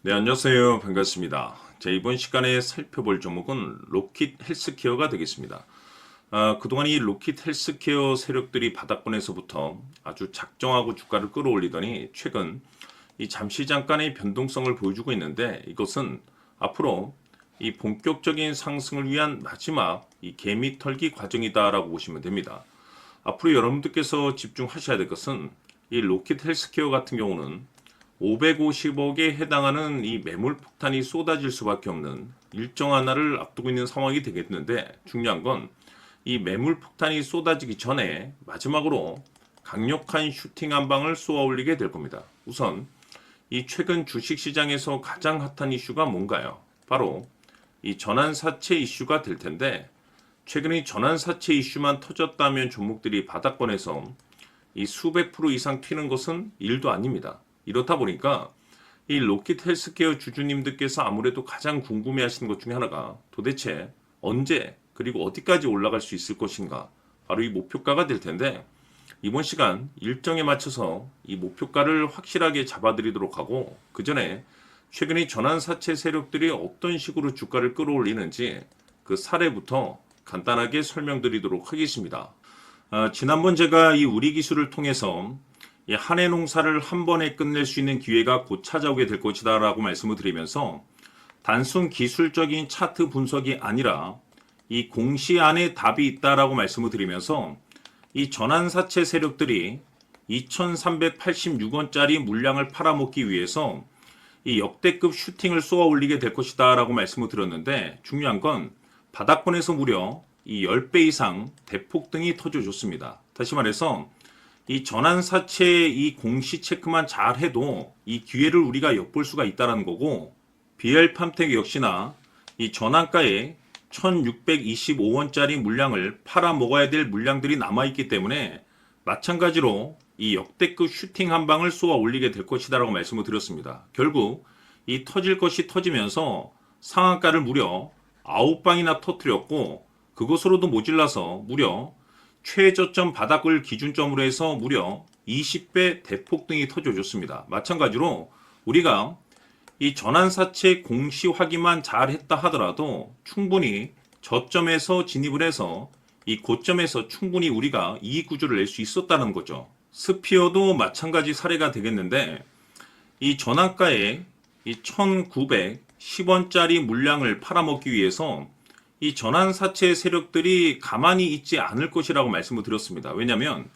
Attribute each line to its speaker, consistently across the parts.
Speaker 1: 네, 안녕하세요. 반갑습니다. 자, 이번 시간에 살펴볼 종목은 로킷 헬스케어가 되겠습니다. 그동안 이 로킷 헬스케어 세력들이 바닥권에서부터 아주 작정하고 주가를 끌어올리더니 최근 이 잠시 잠깐의 변동성을 보여주고 있는데 이것은 앞으로 이 본격적인 상승을 위한 마지막 이 개미 털기 과정이다라고 보시면 됩니다. 앞으로 여러분들께서 집중하셔야 될 것은 이 로킷 헬스케어 같은 경우는 550억에 해당하는 이 매물 폭탄이 쏟아질 수밖에 없는 일정 하나를 앞두고 있는 상황이 되겠는데 중요한 건 이 매물 폭탄이 쏟아지기 전에 마지막으로 강력한 슈팅 한 방을 쏘아 올리게 될 겁니다. 우선 이 최근 주식시장에서 가장 핫한 이슈가 뭔가요? 바로 이 전환사채 이슈가 될 텐데 최근에 전환사채 이슈만 터졌다면 종목들이 바닥권에서 이 수백 프로 이상 튀는 것은 일도 아닙니다. 이렇다 보니까 이 로킷 헬스케어 주주님들께서 아무래도 가장 궁금해하시는 것 중에 하나가 도대체 언제 그리고 어디까지 올라갈 수 있을 것인가, 바로 이 목표가가 될 텐데 이번 시간 일정에 맞춰서 이 목표가를 확실하게 잡아드리도록 하고 그 전에 최근에 전환사채 세력들이 어떤 식으로 주가를 끌어올리는지 그 사례부터 간단하게 설명드리도록 하겠습니다. 지난번 제가 이 우리 기술을 통해서 한 해 농사를 한 번에 끝낼 수 있는 기회가 곧 찾아오게 될 것이다 라고 말씀을 드리면서 단순 기술적인 차트 분석이 아니라 이 공시 안에 답이 있다라고 말씀을 드리면서 이 전환사채 세력들이 2386원짜리 물량을 팔아먹기 위해서 이 역대급 슈팅을 쏘아 올리게 될 것이다 라고 말씀을 드렸는데 중요한 건 바닥권에서 무려 이 10배 이상 대폭등이 터져줬습니다. 다시 말해서 이 전환사채 이 공시 체크만 잘 해도 이 기회를 우리가 엿볼 수가 있다는 거고 BL팜텍 역시나 이 전환가에 1625원짜리 물량을 팔아먹어야 될 물량들이 남아있기 때문에 마찬가지로 이 역대급 슈팅 한 방을 쏘아 올리게 될 것이다 라고 말씀을 드렸습니다. 결국 이 터질 것이 터지면서 상한가를 무려 9방이나 터뜨렸고 그것으로도 모질라서 무려 최저점 바닥을 기준점으로 해서 무려 20배 대폭등이 터져줬습니다. 마찬가지로 우리가 이 전환사채 공시 확인만 잘 했다 하더라도 충분히 저점에서 진입을 해서 이 고점에서 충분히 우리가 이익 구조를 낼 수 있었다는 거죠. 스피어도 마찬가지 사례가 되겠는데 이 전환가에 이 1910원짜리 물량을 팔아먹기 위해서 이 전환사채 세력들이 가만히 있지 않을 것이라고 말씀을 드렸습니다. 왜냐하면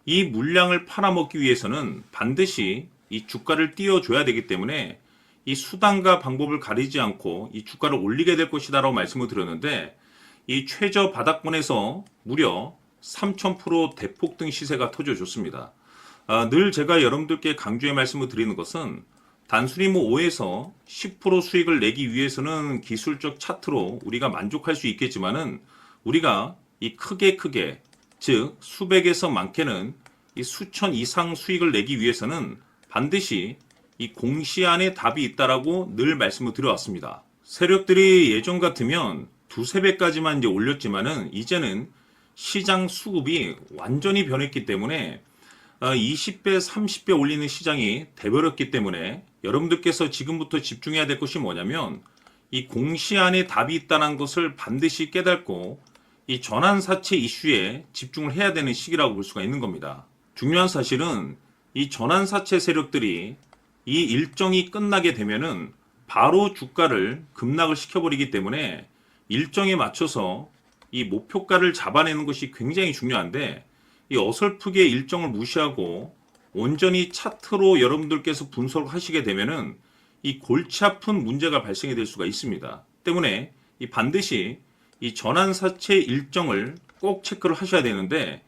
Speaker 1: 이 물량을 팔아먹기 위해서는 반드시 이 주가를 띄워줘야 되기 때문에 이 수단과 방법을 가리지 않고 이 주가를 올리게 될 것이다 라고 말씀을 드렸는데 이 최저 바닥권에서 무려 3000% 대폭등 시세가 터져줬습니다. 늘 제가 여러분들께 강조해 말씀을 드리는 것은 단순히 5에서 10% 수익을 내기 위해서는 기술적 차트로 우리가 만족할 수 있겠지만은 우리가 이 크게 즉 수백에서 많게는 이 수천 이상 수익을 내기 위해서는 반드시 이 공시 안에 답이 있다라고 늘 말씀을 드려왔습니다. 세력들이 예전 같으면 두세 배까지만 이제 올렸지만은 이제는 시장 수급이 완전히 변했기 때문에 20배, 30배 올리는 시장이 돼버렸기 때문에 여러분들께서 지금부터 집중해야 될 것이 뭐냐면 이 공시 안에 답이 있다는 것을 반드시 깨닫고 이 전환사채 이슈에 집중을 해야 되는 시기라고 볼 수가 있는 겁니다. 중요한 사실은 이 전환사채 세력들이 이 일정이 끝나게 되면은 바로 주가를 급락을 시켜버리기 때문에 일정에 맞춰서 이 목표가를 잡아내는 것이 굉장히 중요한데 이 어설프게 일정을 무시하고 온전히 차트로 여러분들께서 분석을 하시게 되면은 이 골치 아픈 문제가 발생이 될 수가 있습니다. 때문에 이 반드시 이 전환사채 일정을 꼭 체크를 하셔야 되는데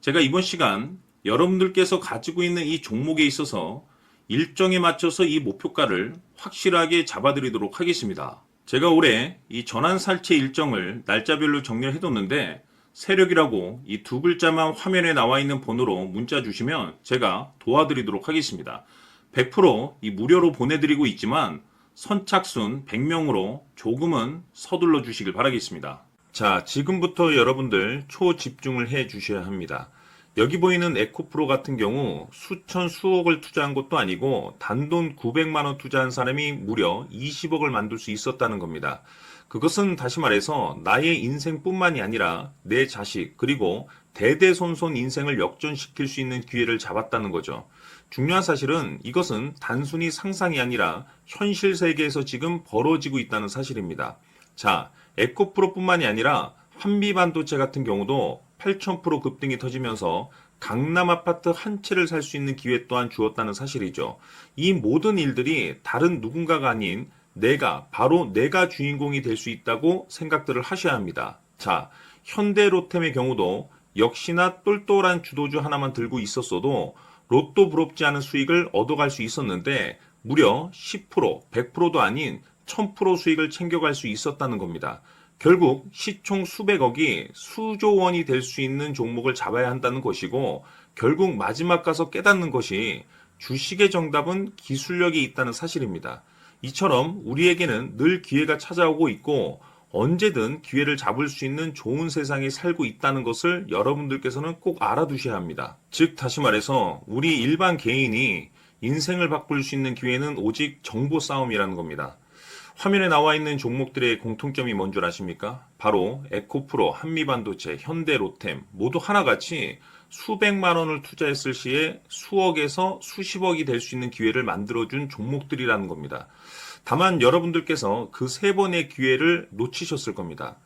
Speaker 1: 제가 이번 시간 여러분들께서 가지고 있는 이 종목에 있어서 일정에 맞춰서 이 목표가를 확실하게 잡아드리도록 하겠습니다. 제가 올해 이 전환사채 일정을 날짜별로 정리를 해뒀는데 세력이라고 이 두 글자만 화면에 나와 있는 번호로 문자 주시면 제가 도와드리도록 하겠습니다. 100% 이 무료로 보내드리고 있지만 선착순 100명으로 조금은 서둘러 주시길 바라겠습니다. 자, 지금부터 여러분들 초집중을 해 주셔야 합니다. 여기 보이는 에코프로 같은 경우 수천 수억을 투자한 것도 아니고 단돈 900만 원 투자한 사람이 무려 20억을 만들 수 있었다는 겁니다. 그것은 다시 말해서 나의 인생뿐만이 아니라 내 자식 그리고 대대손손 인생을 역전시킬 수 있는 기회를 잡았다는 거죠. 중요한 사실은 이것은 단순히 상상이 아니라 현실 세계에서 지금 벌어지고 있다는 사실입니다. 자, 에코프로뿐만이 아니라 한미반도체 같은 경우도 8,000% 급등이 터지면서 강남 아파트 한 채를 살 수 있는 기회 또한 주었다는 사실이죠. 이 모든 일들이 다른 누군가가 아닌 바로 내가 주인공이 될 수 있다고 생각들을 하셔야 합니다. 자, 현대로템의 경우도 역시나 똘똘한 주도주 하나만 들고 있었어도 로또 부럽지 않은 수익을 얻어갈 수 있었는데 무려 10%, 100%도 아닌 1000% 수익을 챙겨갈 수 있었다는 겁니다. 결국 시총 수백억이 수조 원이 될 수 있는 종목을 잡아야 한다는 것이고 결국 마지막 가서 깨닫는 것이 주식의 정답은 기술력이 있다는 사실입니다. 이처럼 우리에게는 늘 기회가 찾아오고 있고 언제든 기회를 잡을 수 있는 좋은 세상에 살고 있다는 것을 여러분들께서는 꼭 알아두셔야 합니다. 즉 다시 말해서 우리 일반 개인이 인생을 바꿀 수 있는 기회는 오직 정보 싸움이라는 겁니다. 화면에 나와 있는 종목들의 공통점이 뭔 줄 아십니까? 바로 에코프로, 한미반도체, 현대로템 모두 하나같이 수백만 원을 투자했을 시에 수억에서 수십억이 될 수 있는 기회를 만들어준 종목들이라는 겁니다. 다만 여러분들께서 그 세 번의 기회를 놓치셨을 겁니다.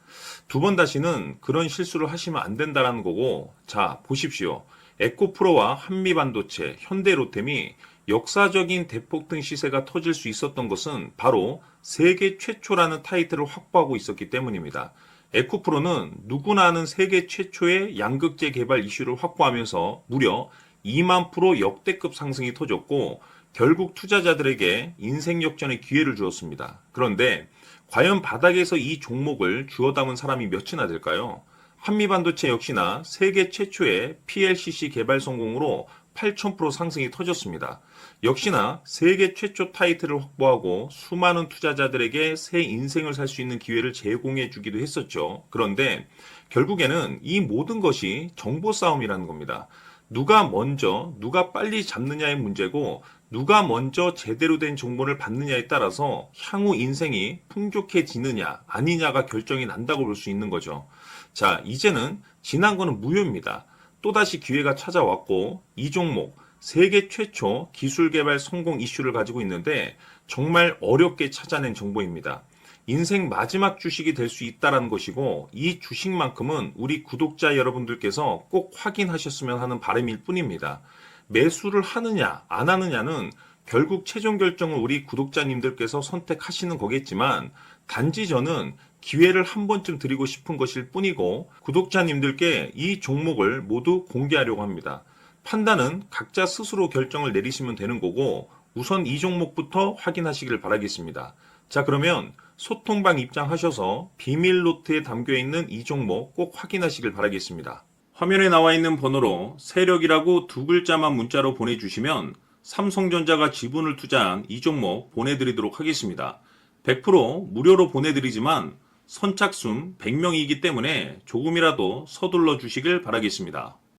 Speaker 1: 두 번 다시는 그런 실수를 하시면 안 된다는 거고, 자, 보십시오. 에코프로와 한미반도체, 현대로템이 역사적인 대폭등 시세가 터질 수 있었던 것은 바로 세계 최초라는 타이틀을 확보하고 있었기 때문입니다. 에코프로는 누구나 아는 세계 최초의 양극재 개발 이슈를 확보하면서 무려 2만 프로 역대급 상승이 터졌고 결국 투자자들에게 인생 역전의 기회를 주었습니다. 그런데 과연 바닥에서 이 종목을 주워 담은 사람이 몇이나 될까요? 한미반도체 역시나 세계 최초의 PLCC 개발 성공으로 8,000% 상승이 터졌습니다. 역시나 세계 최초 타이틀을 확보하고 수많은 투자자들에게 새 인생을 살 수 있는 기회를 제공해 주기도 했었죠. 그런데 결국에는 이 모든 것이 정보 싸움이라는 겁니다. 누가 먼저, 누가 빨리 잡느냐의 문제고 누가 먼저 제대로 된 정보를 받느냐에 따라서 향후 인생이 풍족해지느냐 아니냐가 결정이 난다고 볼 수 있는 거죠. 자, 이제는 지난 거는 무효입니다. 또다시 기회가 찾아왔고 이 종목 세계 최초 기술 개발 성공 이슈를 가지고 있는데 정말 어렵게 찾아낸 정보입니다. 인생 마지막 주식이 될 수 있다는 것이고 이 주식만큼은 우리 구독자 여러분들께서 꼭 확인하셨으면 하는 바람일 뿐입니다. 매수를 하느냐 안 하느냐는 결국 최종 결정을 우리 구독자님들께서 선택하시는 거겠지만 단지 저는 기회를 한 번쯤 드리고 싶은 것일 뿐이고 구독자님들께 이 종목을 모두 공개하려고 합니다. 판단은 각자 스스로 결정을 내리시면 되는 거고 우선 이 종목부터 확인하시길 바라겠습니다. 자, 그러면 소통방 입장하셔서 비밀 노트에 담겨있는 이 종목 꼭 확인하시길 바라겠습니다. 화면에 나와 있는 번호로 세력이라고 두 글자만 문자로 보내주시면 삼성전자가 지분을 투자한 이 종목 보내드리도록 하겠습니다. 100% 무료로 보내드리지만 선착순 100명이기 때문에 조금이라도 서둘러 주시길 바라겠습니다.